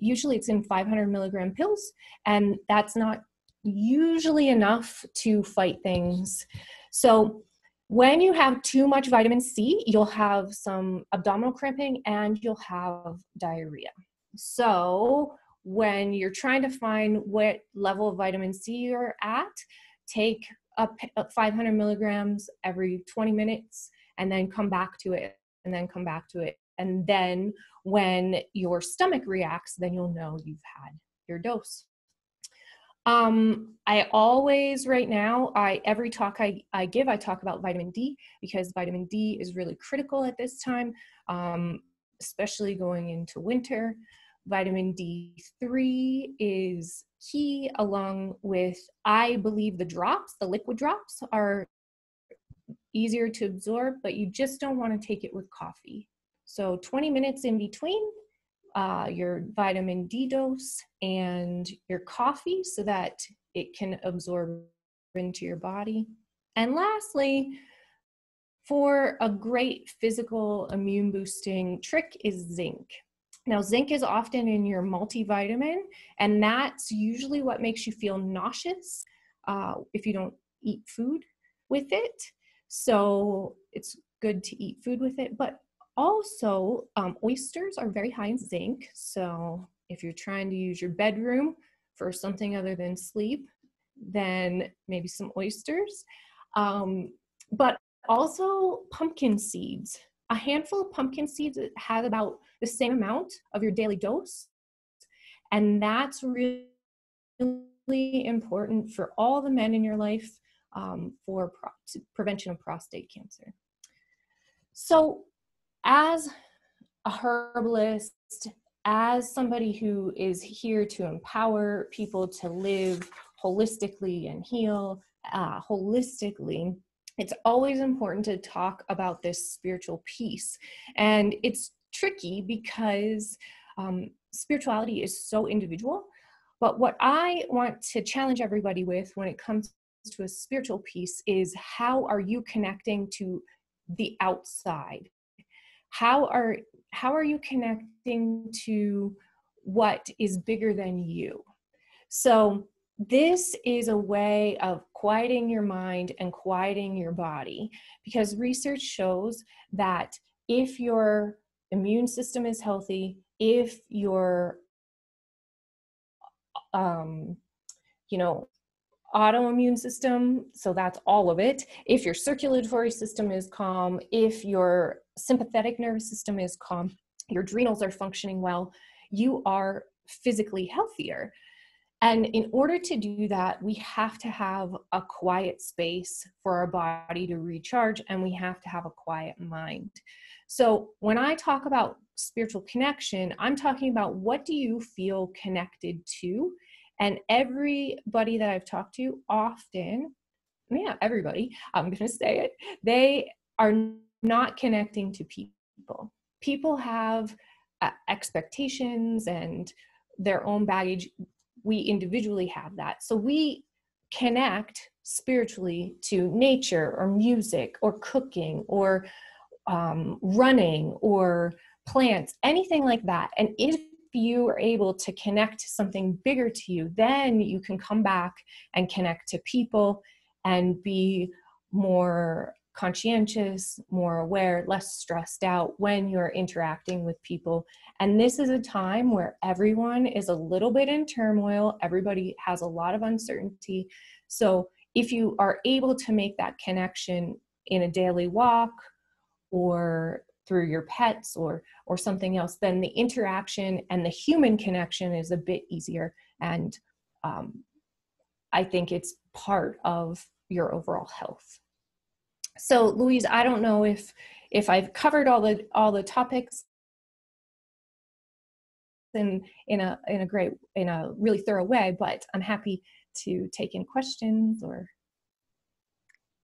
usually it's in 500 milligram pills, and that's not usually enough to fight things. So when you have too much vitamin C, you'll have some abdominal cramping and you'll have diarrhea. So when you're trying to find what level of vitamin C you're at, take up 500 milligrams every 20 minutes and then come back to it, and then come back to it. And then when your stomach reacts, then you'll know you've had your dose. I always, right now, every talk I give, I talk about vitamin D, because vitamin D is really critical at this time, especially going into winter. Vitamin D3 is key, along with, I believe, the drops, the liquid drops are easier to absorb, but you just don't want to take it with coffee. So 20 minutes in between your vitamin D dose and your coffee, so that it can absorb into your body. And lastly, for a great physical immune boosting trick is zinc. Now, zinc is often in your multivitamin, and that's usually what makes you feel nauseous if you don't eat food with it. So it's good to eat food with it, but also, oysters are very high in zinc. So if you're trying to use your bedroom for something other than sleep, then maybe some oysters. But also pumpkin seeds. A handful of pumpkin seeds has about the same amount of your daily dose. And that's really important for all the men in your life for prevention of prostate cancer. So, as a herbalist, as somebody who is here to empower people to live holistically and heal holistically, it's always important to talk about this spiritual piece. And it's tricky because spirituality is so individual. But what I want to challenge everybody with when it comes to a spiritual piece is, how are you connecting to the outside? How are you connecting to what is bigger than you? So this is a way of quieting your mind and quieting your body, because research shows that if your immune system is healthy, if your autoimmune system, so that's all of it, if your circulatory system is calm, if your sympathetic nervous system is calm, your adrenals are functioning well, you are physically healthier. And in order to do that, we have to have a quiet space for our body to recharge, and we have to have a quiet mind. So when I talk about spiritual connection, I'm talking about, what do you feel connected to? And everybody that I've talked to often, yeah, everybody, I'm going to say it, they are not connecting to people. People have expectations and their own baggage. We individually have that. So we connect spiritually to nature or music or cooking or running or plants, anything like that. And if you are able to connect to something bigger to you, then you can come back and connect to people and be more conscientious, more aware, less stressed out when you're interacting with people. And this is a time where everyone is a little bit in turmoil. Everybody has a lot of uncertainty. So if you are able to make that connection in a daily walk or through your pets or something else, then the interaction and the human connection is a bit easier. And I think it's part of your overall health. So Louise, I don't know if I've covered all the topics in a really thorough way, but I'm happy to take in questions or.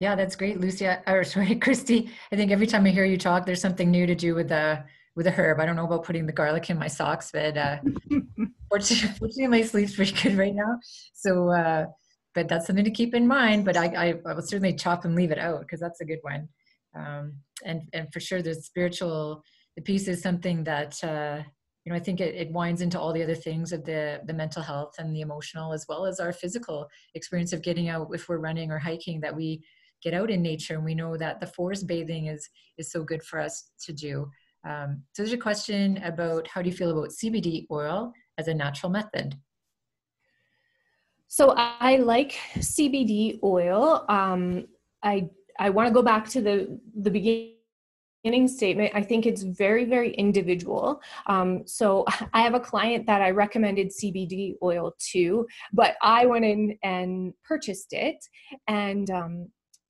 Yeah, that's great, Lucia. Or sorry, Christy. I think every time I hear you talk, there's something new to do with a herb. I don't know about putting the garlic in my socks, but fortunately my sleep's pretty good right now. So, but that's something to keep in mind. But I will certainly chop and leave it out, because that's a good one. And for sure, the piece is something that I think it winds into all the other things of the mental health and the emotional, as well as our physical experience of getting out. If we're running or hiking, that we get out in nature, and we know that the forest bathing is so good for us to do. So there's a question about, how do you feel about CBD oil as a natural method? So I like CBD oil. I want to go back to the beginning statement. I think it's very, very individual. So I have a client that I recommended CBD oil to, but I went in and purchased it. And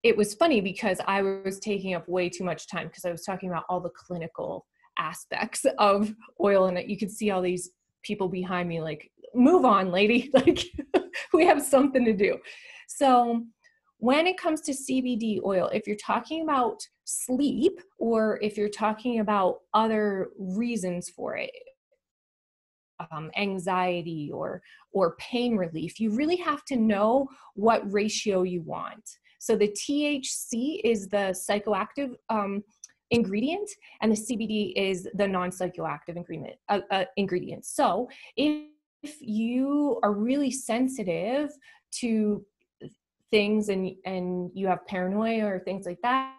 it was funny because I was taking up way too much time, because I was talking about all the clinical aspects of oil, and you could see all these people behind me like, move on, lady, like we have something to do. So when it comes to CBD oil, if you're talking about sleep, or if you're talking about other reasons for it, anxiety or pain relief, you really have to know what ratio you want. So the THC is the psychoactive ingredient, and the CBD is the non-psychoactive ingredient. So if you are really sensitive to things and you have paranoia or things like that,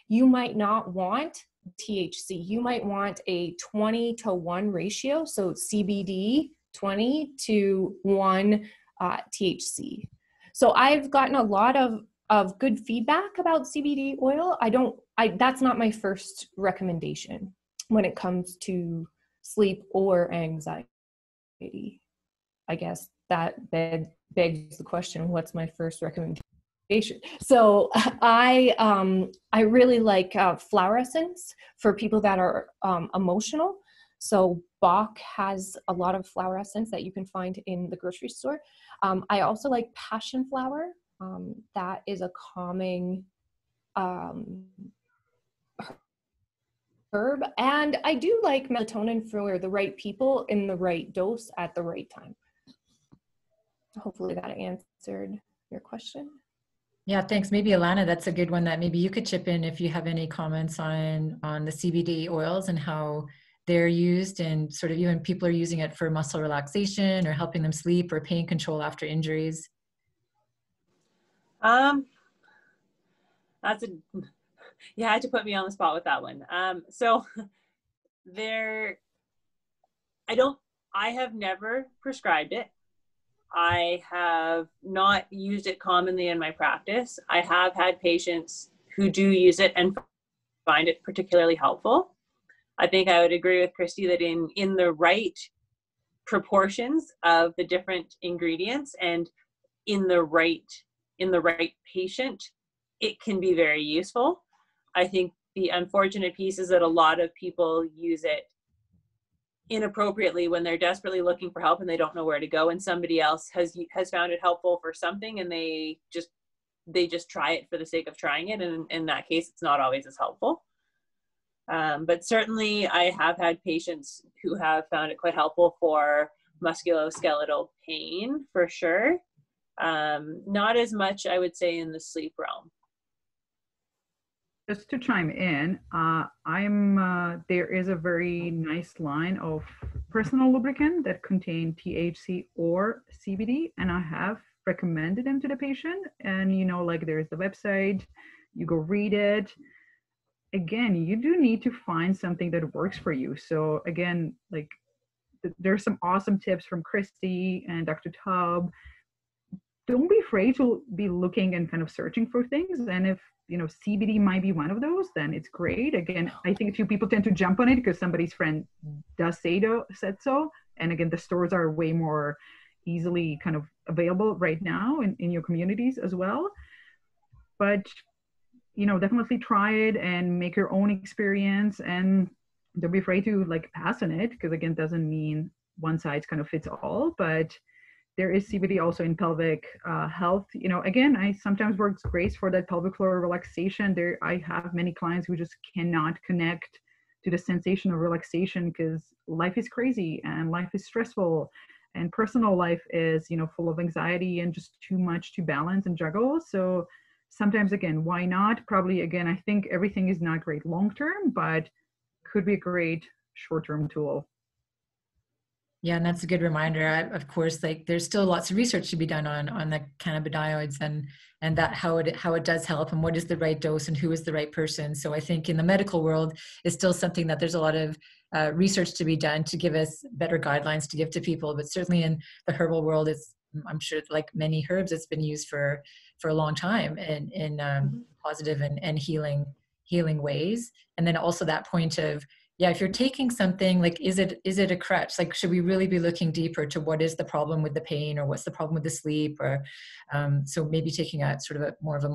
you might not want THC. You might want a 20-to-1 ratio. So CBD 20-to-1 THC. So I've gotten a lot of good feedback about CBD oil. That's not my first recommendation when it comes to sleep or anxiety. I guess that begs the question, what's my first recommendation? So I really like flower essence for people that are emotional. So Bach has a lot of flower essence that you can find in the grocery store. I also like passion flower. That is a calming herb. And I do like melatonin for the right people in the right dose at the right time. Hopefully that answered your question. Yeah, thanks. Maybe Alana, that's a good one that maybe you could chip in if you have any comments on the CBD oils and how they're used, and sort of even people are using it for muscle relaxation or helping them sleep or pain control after injuries. You had to put me on the spot with that one. So I have never prescribed it. I have not used it commonly in my practice. I have had patients who do use it and find it particularly helpful. I think I would agree with Christy that in the right proportions of the different ingredients and in the right patient, it can be very useful. I think the unfortunate piece is that a lot of people use it inappropriately when they're desperately looking for help and they don't know where to go, and somebody else has found it helpful for something, and they just try it for the sake of trying it, and in that case it's not always as helpful. But certainly I have had patients who have found it quite helpful for musculoskeletal pain, for sure. Not as much, I would say, in the sleep realm. Just to chime in, there is a very nice line of personal lubricant that contain THC or CBD, and I have recommended them to the patient. And like there's the website, you go read it. Again, you do need to find something that works for you. So again, like there's some awesome tips from Christy and Dr. Tubb. Don't be afraid to be looking and kind of searching for things. And if CBD might be one of those, then it's great. Again, I think a few people tend to jump on it because somebody's friend said so. And again, the stores are way more easily kind of available right now in your communities as well. But definitely try it and make your own experience, and don't be afraid to like pass on it, because again, doesn't mean one size kind of fits all. But there is CBD also in pelvic health. Again, I sometimes work great for that pelvic floor relaxation. I have many clients who just cannot connect to the sensation of relaxation because life is crazy and life is stressful and personal life is, full of anxiety and just too much to balance and juggle. So sometimes, again, why not? Probably, again, I think everything is not great long-term, but could be a great short-term tool. Yeah, and that's a good reminder. Of course, like there's still lots of research to be done on the cannabinoids and that how it does help and what is the right dose and who is the right person. So I think in the medical world, it's still something that there's a lot of research to be done to give us better guidelines to give to people. But certainly in the herbal world, I'm sure like many herbs, it's been used for a long time in positive and healing ways. And then also that point of, yeah, if you're taking something, like, is it a crutch? Like, should we really be looking deeper to what is the problem with the pain, or what's the problem with the sleep? Or so maybe taking a sort of a more of a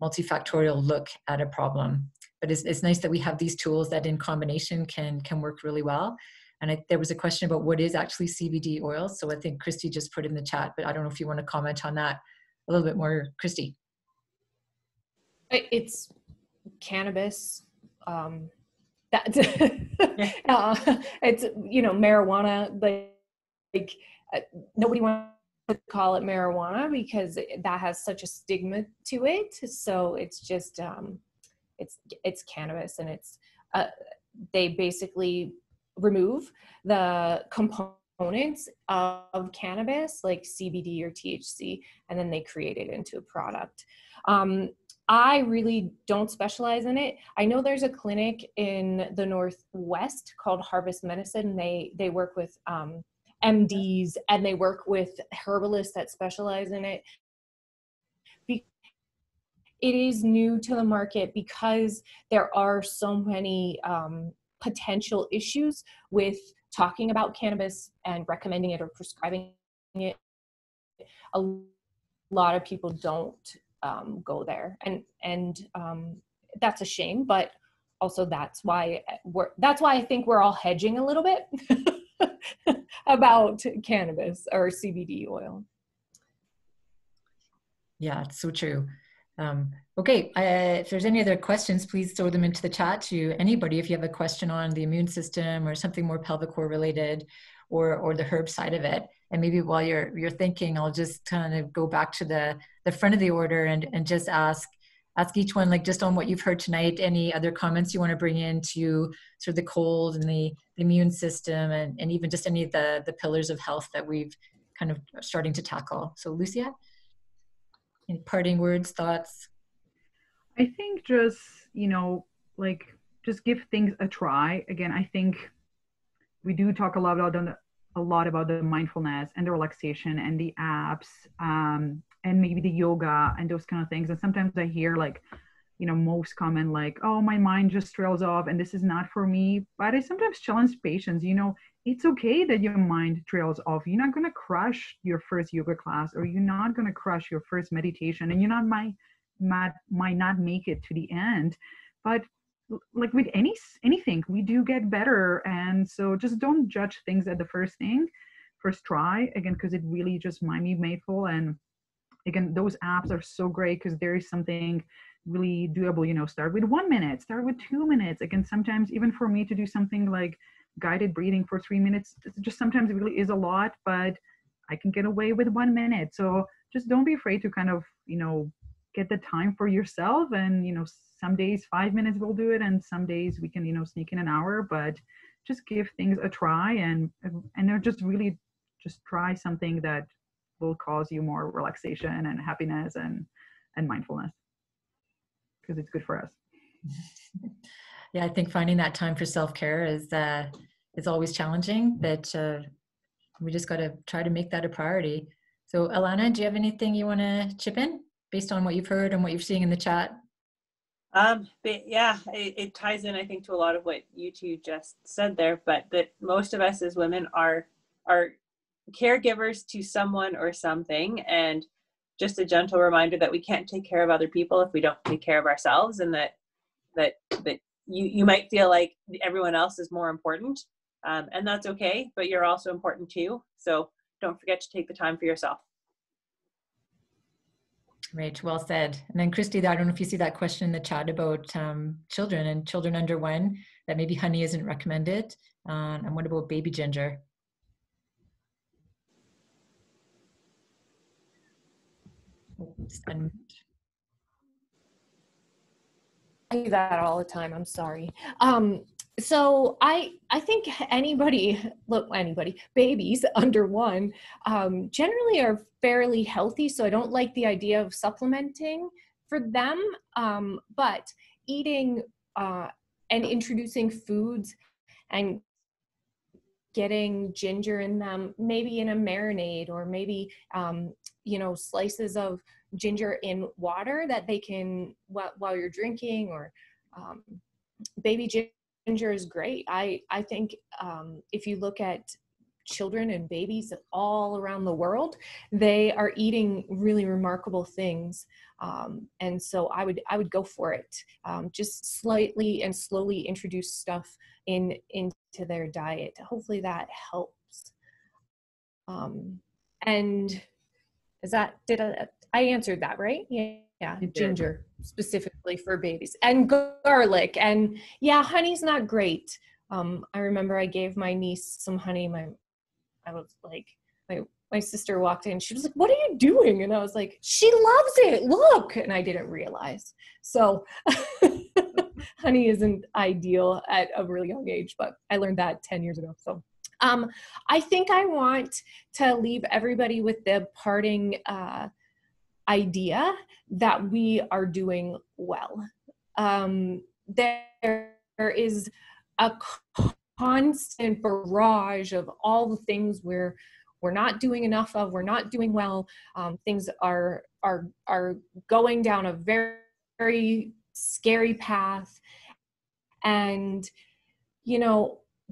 multifactorial look at a problem. But it's nice that we have these tools that in combination can work really well. And there was a question about what is actually CBD oil. So I think Christy just put in the chat, but I don't know if you want to comment on that a little bit more, Christy. It's cannabis. It's marijuana, like nobody wants to call it marijuana because that has such a stigma to it. So it's just it's cannabis, and it's they basically remove the components of cannabis like CBD or THC, and then they create it into a product. I really don't specialize in it. I know there's a clinic in the Northwest called Harvest Medicine. They work with MDs, and they work with herbalists that specialize in it. It is new to the market because there are so many potential issues with talking about cannabis and recommending it or prescribing it. A lot of people don't go there, and that's a shame, but also that's why I think we're all hedging a little bit about cannabis or CBD oil. Yeah, it's so true. Okay, if there's any other questions, please throw them into the chat to anybody. If you have a question on the immune system or something more pelvic core related, or the herb side of it. And maybe while you're thinking, I'll just kind of go back to the front of the order and just ask each one, like just on what you've heard tonight, any other comments you want to bring into sort of the cold and the immune system, and even just any of the pillars of health that we've kind of starting to tackle. So Lucia, any parting words, thoughts? I think just, just give things a try. Again, I think we do talk a lot about the mindfulness and the relaxation and the apps, and maybe the yoga and those kind of things. And sometimes I hear like most common, like, oh, my mind just trails off and this is not for me. But I sometimes challenge patients, it's okay that your mind trails off. You're not going to crush your first yoga class, or you're not going to crush your first meditation, and might not make it to the end. But like with anything, we do get better. And so just don't judge things at the first try, again, because it really just might be made-ful. And again, those apps are so great because there is something really doable. Start with 1 minute, start with 2 minutes. Again, sometimes even for me to do something like guided breathing for 3 minutes, just sometimes it really is a lot, but I can get away with 1 minute. So just don't be afraid to kind of get the time for yourself. And some days 5 minutes will do it, and some days we can sneak in an hour. But just give things a try, and just really just try something that will cause you more relaxation and happiness and mindfulness, because it's good for us. Yeah, I think finding that time for self-care is always challenging, but we just got to try to make that a priority. So Alana, do you have anything you want to chip in based on what you've heard and what you're seeing in the chat? But yeah, it ties in, I think, to a lot of what you two just said there, but that most of us as women are caregivers to someone or something. And just a gentle reminder that we can't take care of other people if we don't take care of ourselves, and that you might feel like everyone else is more important, and that's okay, but you're also important too. So don't forget to take the time for yourself. Great, well said. And then Christy, I don't know if you see that question in the chat about children and children under 1, that maybe honey isn't recommended. And what about baby ginger? I do that all the time. I'm sorry. So I think babies under 1 generally are fairly healthy. So I don't like the idea of supplementing for them. But eating and introducing foods and getting ginger in them, maybe in a marinade, or maybe slices of ginger in water that they can while you're drinking, or baby ginger is great. I think if you look at children and babies all around the world, they are eating really remarkable things, and so I would go for it. Just slightly and slowly introduce stuff into their diet. Hopefully that helps. And did I answered that right? Yeah, ginger specifically for babies, and garlic, and yeah, honey's not great. I remember I gave my niece some honey. My sister walked in, she was like, "What are you doing?" And I was like, "She loves it, look." And I didn't realize. So honey isn't ideal at a really young age, but I learned that 10 years ago. So I think I want to leave everybody with the parting idea that we are doing well. There is a constant barrage of all the things we're not doing enough of, we're not doing well. Things are going down a very, very scary path. And,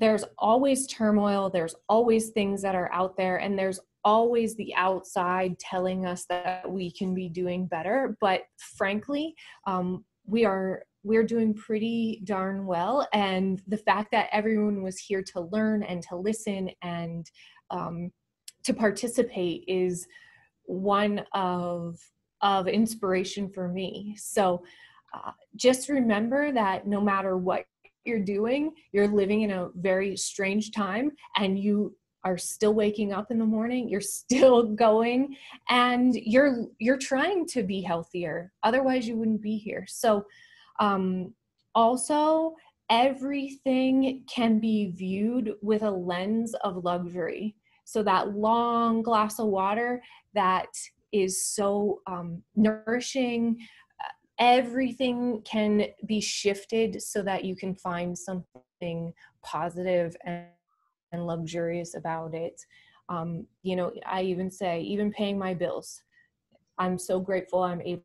there's always turmoil, there's always things that are out there, and there's always the outside telling us that we can be doing better. But frankly, we're doing pretty darn well. And the fact that everyone was here to learn and to listen and to participate is one of inspiration for me. So just remember that no matter what you're doing, you're living in a very strange time, and you are still waking up in the morning, you're still going, and you're trying to be healthier. Otherwise you wouldn't be here. So also, everything can be viewed with a lens of luxury. So that long glass of water that is so nourishing, everything can be shifted so that you can find something positive and luxurious about it. I even say, even paying my bills, I'm so grateful I'm able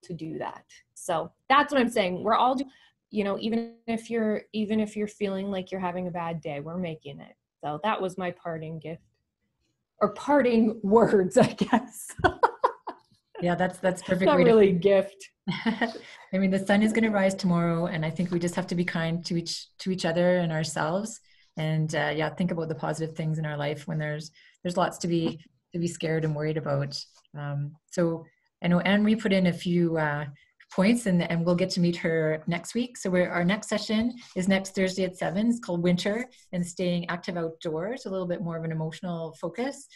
to do that. So that's what I'm saying. We're all, you know, even if you're feeling like you're having a bad day, we're making it. So that was my parting gift, or parting words, I guess. Yeah, that's perfect. Not really a gift. I mean, the sun is going to rise tomorrow, and I think we just have to be kind to each other and ourselves, and yeah, think about the positive things in our life when there's lots to be scared and worried about. So I know Anne-Marie put in a few points, and we'll get to meet her next week. So our next session is next Thursday at 7. It's called Winter and Staying Active Outdoors, a little bit more of an emotional focus.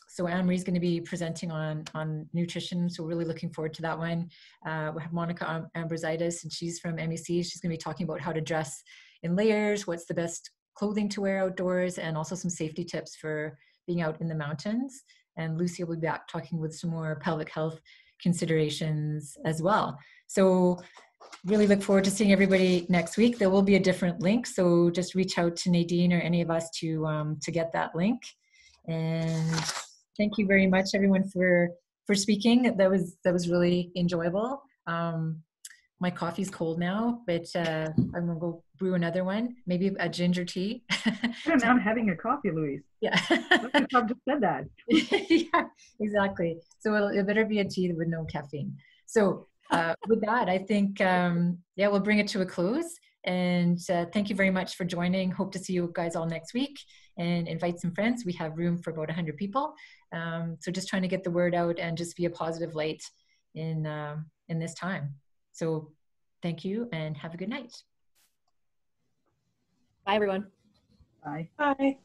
So Anne-Marie is going to be presenting on nutrition. So really looking forward to that one. We have Monica Ambrositis, and she's from MEC. She's going to be talking about how to dress in layers, what's the best clothing to wear outdoors, and also some safety tips for being out in the mountains. And Lucia will be back talking with some more pelvic health considerations as well. So really look forward to seeing everybody next week. There will be a different link, so just reach out to Nadine or any of us to get that link. And thank you very much, everyone, for speaking. That was really enjoyable. My coffee's cold now, but I'm gonna go brew another one, maybe a ginger tea. I'm having a coffee, Louise. Yeah. I just said that. Yeah, exactly. So it better be a tea with no caffeine. So with that, I think, yeah, we'll bring it to a close. And thank you very much for joining. Hope to see you guys all next week, and invite some friends. We have room for about 100 people. So just trying to get the word out and just be a positive light in this time. So thank you and have a good night. Bye, everyone. Bye. Bye.